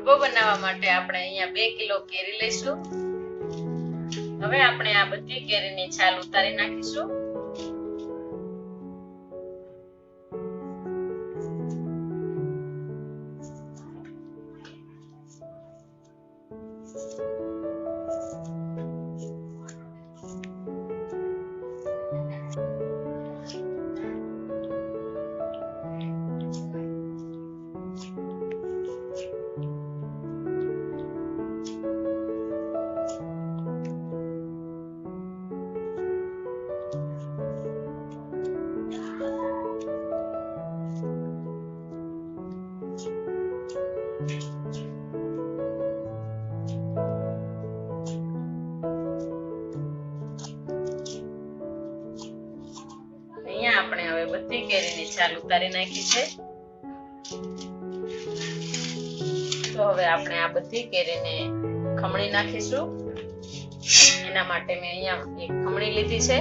મુરબ્બો બનાવવા માટે આપણે અહીંયા 2 કિલો કેરી લઈશું। હવે આપણે આ બધી કેરીની છાલ ઉતારી નાખીશું। આપણે હવે બધી કેરીની છાલ ઉતારી નાખી છે। તો હવે આપણે આ બધી કેરીને ખમણી નાખીશું। એના માટે મેં અહીંયા એક ખમણી લીધી છે।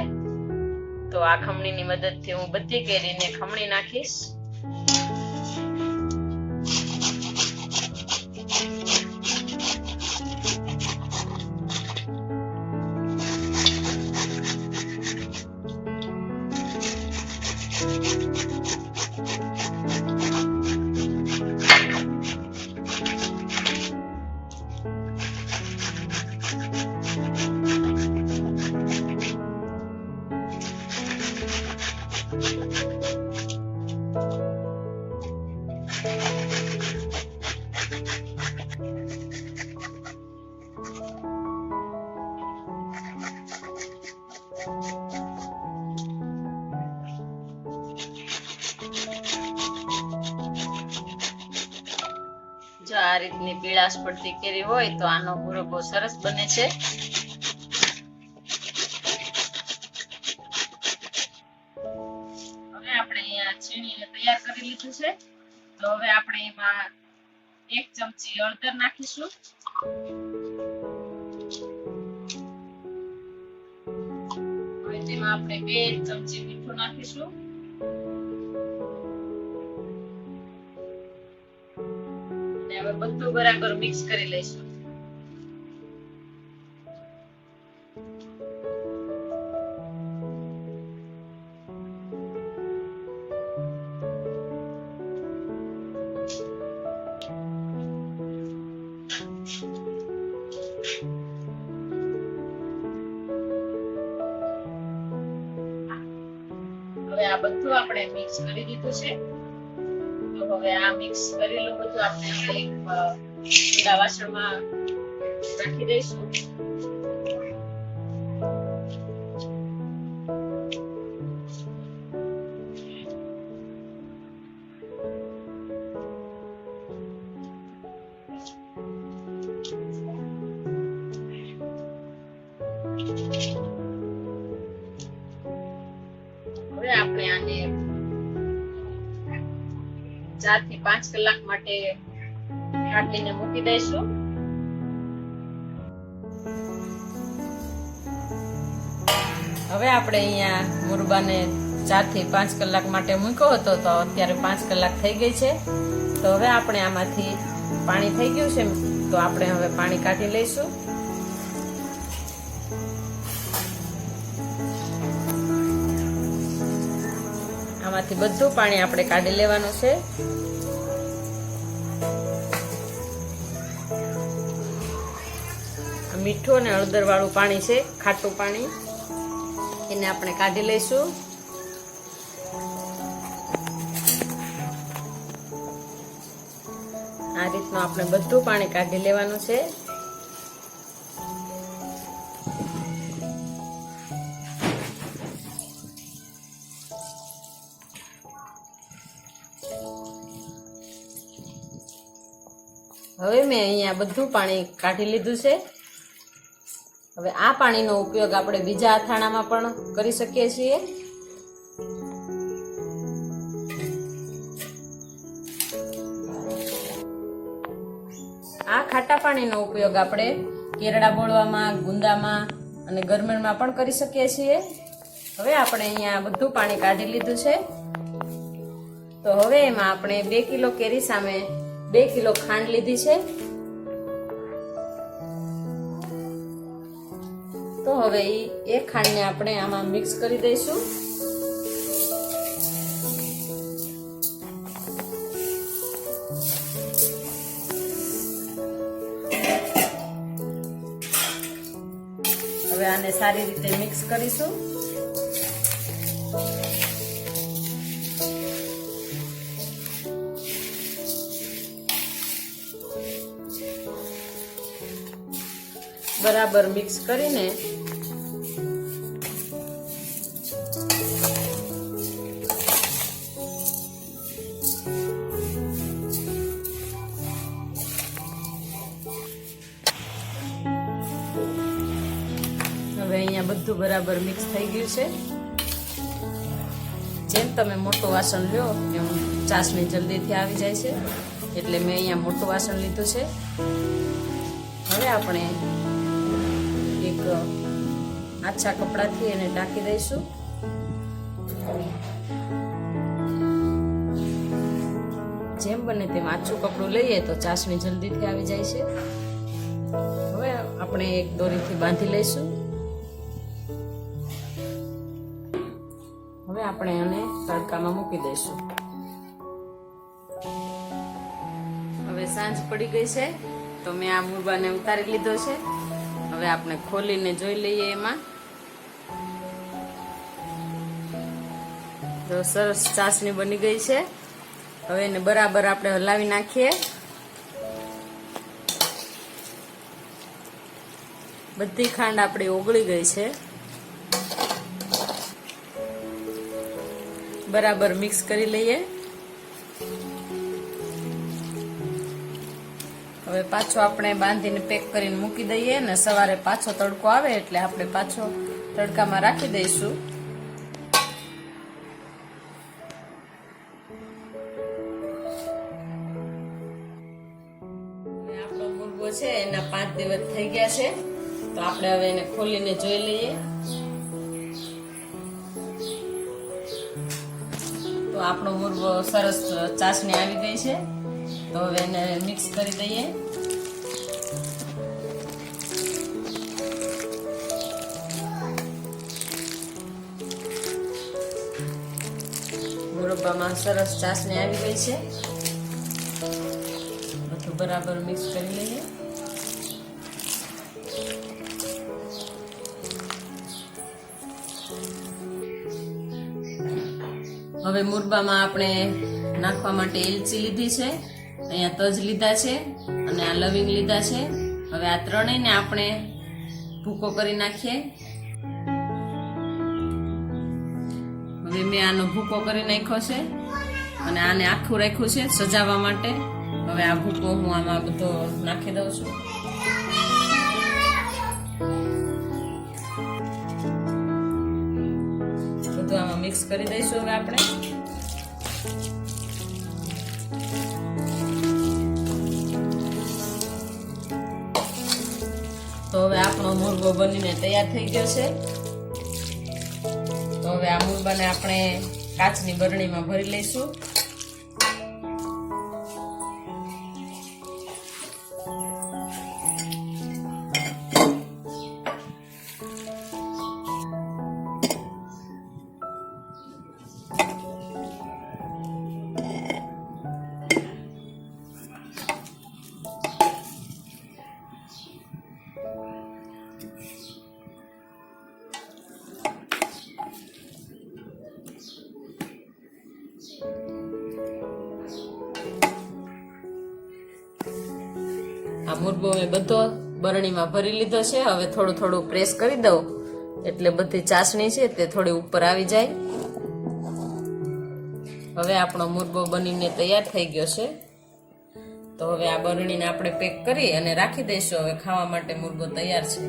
તો આ ખમણીની મદદથી હું બધી કેરીને ખમણી નાખીશ। જો આ રીતની પીળાશ પડતી કેરી હોય તો આનો મુરબ્બો સરસ બને છે। હવે આપણે અહીંયા છીણીને તૈયાર કરી લીધું છે। તો હવે આપણે એમાં 1 ચમચી હળદર નાખીશું। હવે તેમાં આપણે 2 ચમચી મીઠું નાખીશું। હવે બધું બરાબર મિક્સ કરી લઈશું। હવે આ બધું આપણે મિક્સ કરી દીધું છે। તો હવે આ મિક્સ કરેલું બધું આપણે એક ઠંડા વાસણમાં રાખી દઈશું। હવે આપણે આને 4 થી 5 કલાક માટે કાઢીને મૂકી દઈશું। હવે આપણે અહીંયા મુરબ્બાને 4 થી 5 કલાક માટે મૂક્યો હતો તો અત્યારે 5 કલાક થઈ ગઈ છે। તો હવે આપણે આમાંથી પાણી થઈ ગયું છે તો આપણે હવે પાણી કાઢી લઈશું। આમાંથી બધું પાણી આપણે કાઢી લેવાનું છે। મીઠું અને હળદર વાળું પાણી છે, ખાટું પાણી, એને આપણે કાઢી લઈશું। આ રીતનું આપણે બધું પાણી કાઢી લેવાનું છે। હવે મેં અહીંયા બધું પાણી કાઢી લીધું છે। હવે આ પાણીનો ઉપયોગ આપણે બીજા અથાણામાં પણ કરી શકીએ છીએ। આ ખાટા પાણીનો ઉપયોગ આપણે કેરડા બોળવામાં, ગુંદામાં અને ગરમરમાં પણ કરી શકીએ છીએ। હવે આપણે અહીંયા બધું પાણી કાઢી લીધું છે। તો હવે એમાં આપણે 2 કિલો કેરી સામે 2 કિલો ખાંડ લીધી છે। તો હવે એ ખાંડને આપણે આમાં મિક્સ કરી દઈશું. હવે આને સારી રીતે મિક્સ કરીશું. બરાબર મિક્સ કરીને હવે અહીંયા બધું બરાબર મિક્સ થઈ ગયું છે. જેમ તમે મોટું વાસણ લ્યો એમ ચાસણી જલ્દીથી આવી જાય છે, એટલે મેં અહીંયા મોટું વાસણ લીધું છે. હવે આપણે એક આછા કપડાથી એને ઢાંકી દઈશું. જેમ બને તેમ આછું કપડું લઈએ તો ચાસણી જલ્દીથી આવી જાય છે. હવે આપણે એક દોરીથી બાંધી લઈશું. હવે આપણે આને તડકામાં મૂકી દઈશું. હવે સાંજ પડી ગઈ છે તો મેં આ મુરબ્બાને ઉતારી લીધો છે. હવે આપણે ખોલીને જોઈ લઈએ. એમાં તો સરસ ચાસણી બની ગઈ છે. હવે એને બરાબર આપણે હલાવી નાખીએ. બધી ખાંડ આપણી ઓગળી ગઈ છે. બરાબર મિક્સ કરી લઈએ. હવે પાછો આપણે બાંધીને પેક કરીને મૂકી દઈએ ને સવારે પાછો તડકો આવે એટલે આપણે પાછો તડકામાં રાખી દઈશું. આપણો મુરબ્બો છે એના 5 દિવસ થઈ ગયા છે તો આપણે હવે એને ખોલીને જોઈ લઈએ. તો આપણો મુરબ્બો સરસ ચાસણી આવી ગઈ છે. તો હવે એને મિક્સ કરી દઈએ. મુરબ્બામાં સરસ ચાસણી આવી ગઈ છે. બધું બરાબર મિક્સ કરી લઈએ. હવે મુરબ્બામાં આપણે નાખવા માટે એલચી લીધી છે, અહીંયા તજ લીધા છે અને આ લવિંગ લીધા છે. હવે આ ત્રણેયને આપણે ભૂકો કરી નાખીએ. હવે મેં આનો ભૂકો કરી નાખ્યો છે અને આને આખું રાખ્યું છે સજાવવા માટે. હવે આ ભૂકો હું આમાં બધો નાખી દઉં છું. બધું આમાં મિક્સ કરી દઈશું. હવે આપણે તો હવે આપણો મુરબ્બો બનીને તૈયાર થઈ ગયો છે. તો હવે આ મુરબ્બાને આપણે કાચની બરણીમાં ભરી લઈશું. આ મુરબ્બો મેં બધો બરણીમાં ભરી લીધો છે. હવે થોડું થોડું પ્રેસ કરી દઉં એટલે બધી ચાસણી છે તે થોડી ઉપર આવી જાય. હવે આપણો મુરબ્બો બનીને તૈયાર થઈ ગયો છે. તો હવે આ બરણીને આપણે પેક કરી અને રાખી દઈશું. હવે ખાવા માટે મુરબ્બો તૈયાર છે.